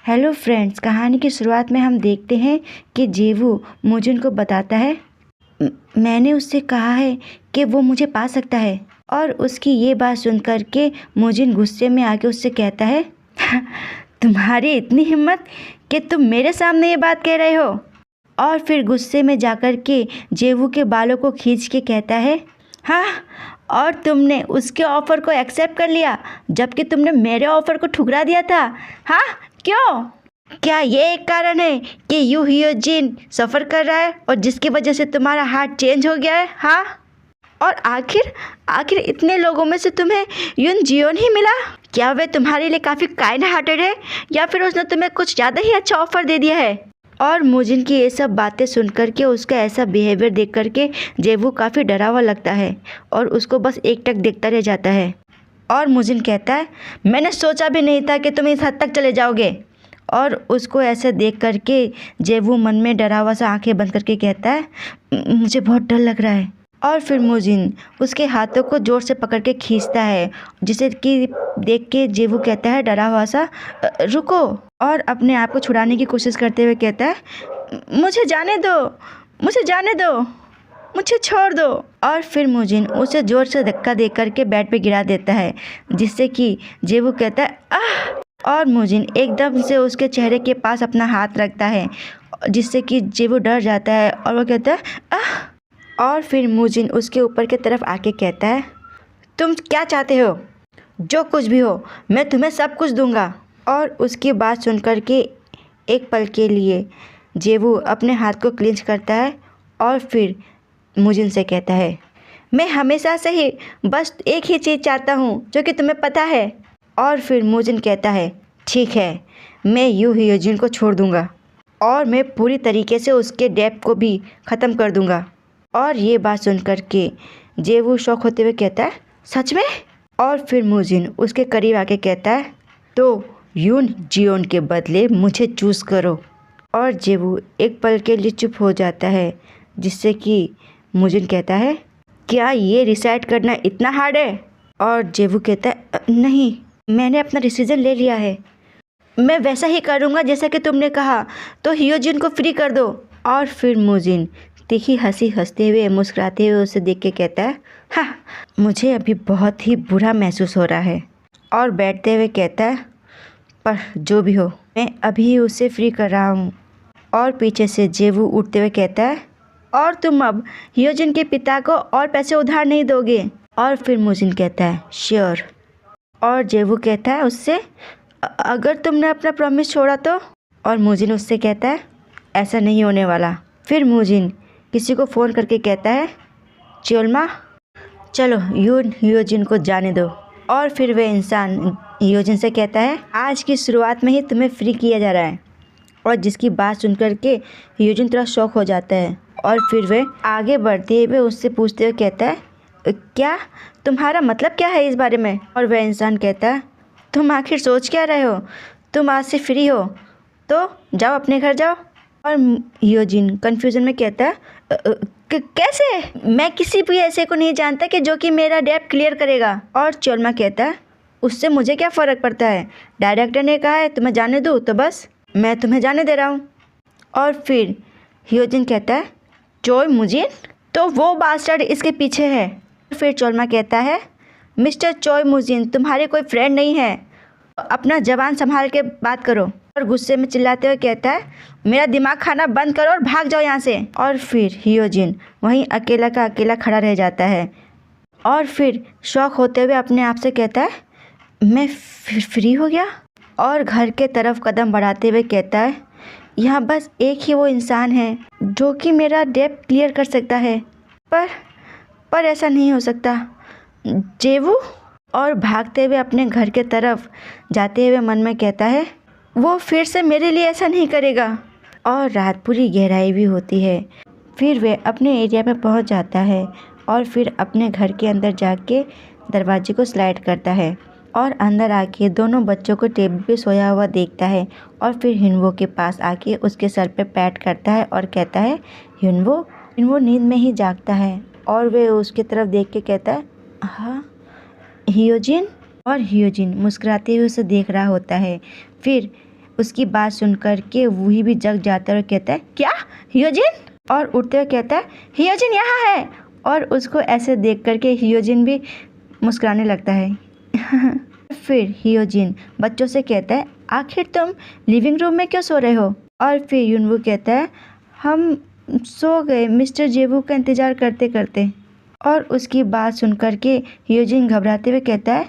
Hello friends, कहानी की शुरुआत में हम देखते हैं कि जेवू मोजिन को बताता है, मैंने उससे कहा है कि वो मुझे पा सकता है। और उसकी ये बात सुनकर के मोजिन गुस्से में आके उससे कहता है, तुम्हारी इतनी हिम्मत कि तुम मेरे सामने ये बात कह रहे हो। और फिर गुस्से में जाकर के जेवू के बालों को खींच के कहता है, हाँ, और तुमने उसके ऑफ़र को एक्सेप्ट कर लिया जबकि तुमने मेरे ऑफ़र को ठुकरा दिया था। हाँ, क्यों? क्या ये एक कारण है कि यू हियोजिन सफ़र कर रहा है और जिसकी वजह से तुम्हारा हार्ट चेंज हो गया है? हाँ, और आखिर इतने लोगों में से तुम्हें यून जियोन ही मिला? क्या वे तुम्हारे लिए काफ़ी काइंड हार्टेड है या फिर उसने तुम्हें कुछ ज़्यादा ही अच्छा ऑफ़र दे दिया है? और मोजिन की ये सब बातें सुन कर के उसका ऐसा बिहेवियर देख कर के जेवू काफ़ी डरा हुआ लगता है और उसको बस एकटक देखता रह जाता है। और मोजिन कहता है, मैंने सोचा भी नहीं था कि तुम इस हद तक चले जाओगे। और उसको ऐसे देख कर के जेवू मन में डरा हुआ सा आंखें बंद करके कहता है, मुझे बहुत डर लग रहा है। और फिर मोजिन उसके हाथों को ज़ोर से पकड़ के खींचता है, जिसे कि देख के जेवू कहता है डरा हुआ सा, रुको। और अपने आप को छुड़ाने की कोशिश करते हुए कहता है, मुझे जाने दो, मुझे जाने दो, मुझे छोड़ दो। और फिर मोजिन उसे ज़ोर से धक्का दे करके बेड पे गिरा देता है, जिससे कि जेवू कहता है, आह। और मोजिन एकदम से उसके चेहरे के पास अपना हाथ रखता है, जिससे कि जेवू डर जाता है और वो कहता है, आह। और फिर मोजिन उसके ऊपर की तरफ आके कहता है, तुम क्या चाहते हो? जो कुछ भी हो, मैं तुम्हें सब कुछ दूंगा। और उसकी बात सुनकर के एक पल के लिए जेवू अपने हाथ को क्लिंच करता है और फिर मोजिन से कहता है, मैं हमेशा से ही बस एक ही चीज़ चाहता हूँ जो कि तुम्हें पता है। और फिर मोजिन कहता है, ठीक है, मैं यू हियोजिन को छोड़ दूँगा और मैं पूरी तरीके से उसके डेप को भी ख़त्म कर दूँगा। और ये बात सुन कर के जेवू शौक होते हुए कहता है, सच में? और फिर मोजिन उसके करीब आके कहता है, तो यून जियोन के बदले मुझे चूज़ करो। और जेवू एक पल के लिए चुप हो जाता है, जिससे कि मोजिन कहता है, क्या ये डिसाइड करना इतना हार्ड है? और जेवू कहता है, नहीं, मैंने अपना डिसीज़न ले लिया है, मैं वैसा ही करूँगा जैसा कि तुमने कहा, तो हियोजिन को फ्री कर दो। और फिर मोजिन तीखी हंसी हंसते हुए मुस्कुराते हुए उसे देख के कहता है, हाँ, मुझे अभी बहुत ही बुरा महसूस हो रहा है। और बैठते हुए कहता है, पर जो भी हो, मैं अभी उसे फ्री कर रहा हूँ। और पीछे से जेवू उठते हुए कहता है, और तुम अब हियोजिन के पिता को और पैसे उधार नहीं दोगे? और फिर मोजिन कहता है, श्योर। और जेवू कहता है उससे, अगर तुमने अपना प्रॉमिस छोड़ा तो? और मोजिन उससे कहता है, ऐसा नहीं होने वाला। फिर मोजिन किसी को फ़ोन करके कहता है, चियोलमा, चलो यून हियोजिन को जाने दो। और फिर वह इंसान हियोजिन से कहता है, आज की शुरुआत में ही तुम्हें फ्री किया जा रहा है। और जिसकी बात सुन कर के हियोजिन थोड़ा शॉक हो जाता है। और फिर वह आगे बढ़ते हुए उससे पूछते हुए कहता है, क्या तुम्हारा मतलब क्या है इस बारे में? और वह इंसान कहता है, तुम आखिर सोच क्या रहे हो? तुम आज से फ्री हो, तो जाओ अपने घर जाओ। और हियोजिन कन्फ्यूज़न में कहता है, कैसे? मैं किसी भी ऐसे को नहीं जानता कि जो कि मेरा डेब्ट क्लियर करेगा। और चोलमा कहता है, उससे मुझे क्या फ़र्क पड़ता है, डायरेक्टर ने कहा है तुम्हें जाने दो, तो बस मैं तुम्हें जाने दे रहा हूँ। और फिर हियोजिन कहता है, चोय मुजिन, तो वो बास्टर्ड इसके पीछे है। फिर चोलमा कहता है, मिस्टर चोय मुजिन तुम्हारे कोई फ्रेंड नहीं है, अपना जबान संभाल के बात करो। और गुस्से में चिल्लाते हुए कहता है, मेरा दिमाग खाना बंद करो और भाग जाओ यहाँ से। और फिर हियोजिन वहीं अकेला का अकेला खड़ा रह जाता है और फिर शॉक होते हुए अपने आप से कहता है, मैं फ्री हो गया? और घर के तरफ कदम बढ़ाते हुए कहता है, यहाँ बस एक ही वो इंसान है जो कि मेरा डेब्ट क्लियर कर सकता है, पर ऐसा नहीं हो सकता, जेवू। और भागते हुए अपने घर के तरफ जाते हुए मन में कहता है, वो फिर से मेरे लिए ऐसा नहीं करेगा। और रात पूरी गहराई भी होती है। फिर वह अपने एरिया में पहुंच जाता है और फिर अपने घर के अंदर जाके दरवाजे को स्लाइड करता है और अंदर आके दोनों बच्चों को टेबल पे सोया हुआ देखता है। और फिर हिनवो के पास आके उसके सर पे पैट करता है और कहता है, हिनवो नींद में ही जागता है और वह उसकी तरफ देख के कहता है, हाँ हियोजिन। और हियोजिन मुस्कुराते हुए उसे देख रहा होता है। फिर उसकी बात सुनकर के वही भी जग जाता है और कहता है, क्या हियोजिन? और उठते हुए कहता है, हियोजिन यहाँ है। और उसको ऐसे देख करके हियोजिन भी मुस्कुराने लगता है। फिर हियोजिन बच्चों से कहता है, आखिर तुम लिविंग रूम में क्यों सो रहे हो? और फिर युनवू कहता है, हम सो गए मिस्टर जेवू का इंतज़ार करते करते। और उसकी बात सुन कर के हियोजिन घबराते हुए कहता है,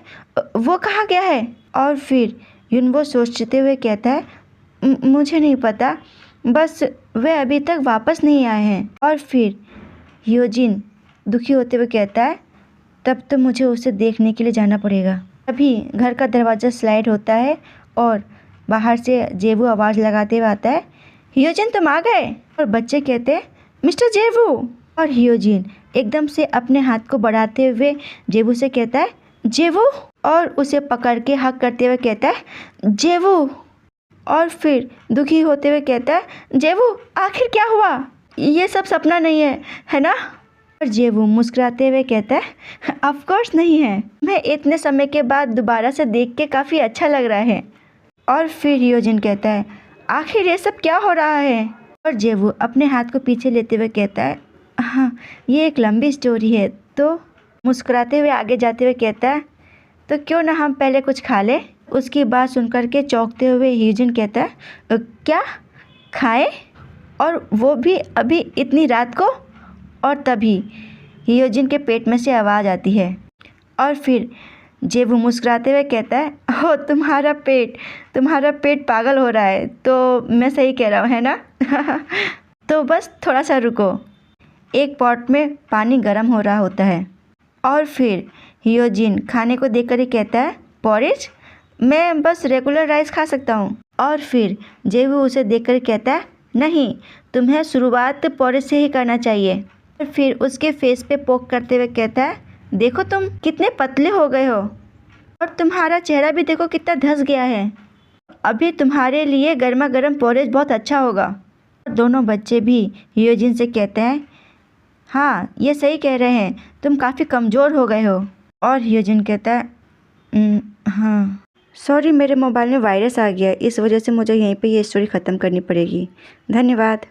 वो कहाँ गया है? और फिर युनवो सोचते हुए कहता है, मुझे नहीं पता, बस वे अभी तक वापस नहीं आए हैं। और फिर हियोजिन दुखी होते हुए कहता है, तब तो मुझे उसे देखने के लिए जाना पड़ेगा। तभी घर का दरवाज़ा स्लाइड होता है और बाहर से जेवू आवाज़ लगाते हुए आता है, हियोजिन तुम आ गए? और बच्चे कहते हैं, मिस्टर जेवू। और हियोजिन एकदम से अपने हाथ को बढ़ाते हुए जेवू से कहता है, जेवू। और उसे पकड़ के हक करते हुए कहता है, जेवू। और फिर दुखी होते हुए कहता है, जेवू आखिर क्या हुआ? ये सब सपना नहीं है ना? और जेवू मुस्कुराते हुए कहता है, ऑफ कोर्स नहीं है, मैं इतने समय के बाद दोबारा से देख के काफ़ी अच्छा लग रहा है। और फिर हियोजिन कहता है, आखिर ये सब क्या हो रहा है? और जेवू अपने हाथ को पीछे लेते हुए कहता है, हाँ ये एक लंबी स्टोरी है। तो मुस्कुराते हुए आगे जाते हुए कहता है, तो क्यों ना हम पहले कुछ खा लें? उसकी बात सुनकर के चौंकते हुए हियोजिन कहता है, क्या खाएं? और वो भी अभी इतनी रात को? और तभी हियोजिन के पेट में से आवाज़ आती है। और फिर जेवू मुस्कुराते हुए कहता है, ओ तुम्हारा पेट पागल हो रहा है, तो मैं सही कह रहा हूँ है ना? तो बस थोड़ा सा रुको। एक पॉट में पानी गर्म हो रहा होता है और फिर हियोजिन खाने को देखकर ही कहता है, पॉरेज? मैं बस रेगुलर राइस खा सकता हूँ। और फिर जेवू उसे देखकर कहता है, नहीं, तुम्हें शुरुआत पॉरेज से ही करना चाहिए। और फिर उसके फेस पे पोक करते हुए कहता है, देखो तुम कितने पतले हो गए हो और तुम्हारा चेहरा भी देखो कितना धंस गया है। अभी तुम्हारे लिए गर्मा गर्म पॉरेज बहुत अच्छा होगा। दोनों बच्चे भी हियोजिन से कहते हैं, हाँ ये सही कह रहे हैं, तुम काफ़ी कमज़ोर हो गए हो। और हियोजिन कहता है, हाँ सॉरी, मेरे मोबाइल में वायरस आ गया, इस वजह से मुझे यहीं पे ये स्टोरी ख़त्म करनी पड़ेगी। धन्यवाद।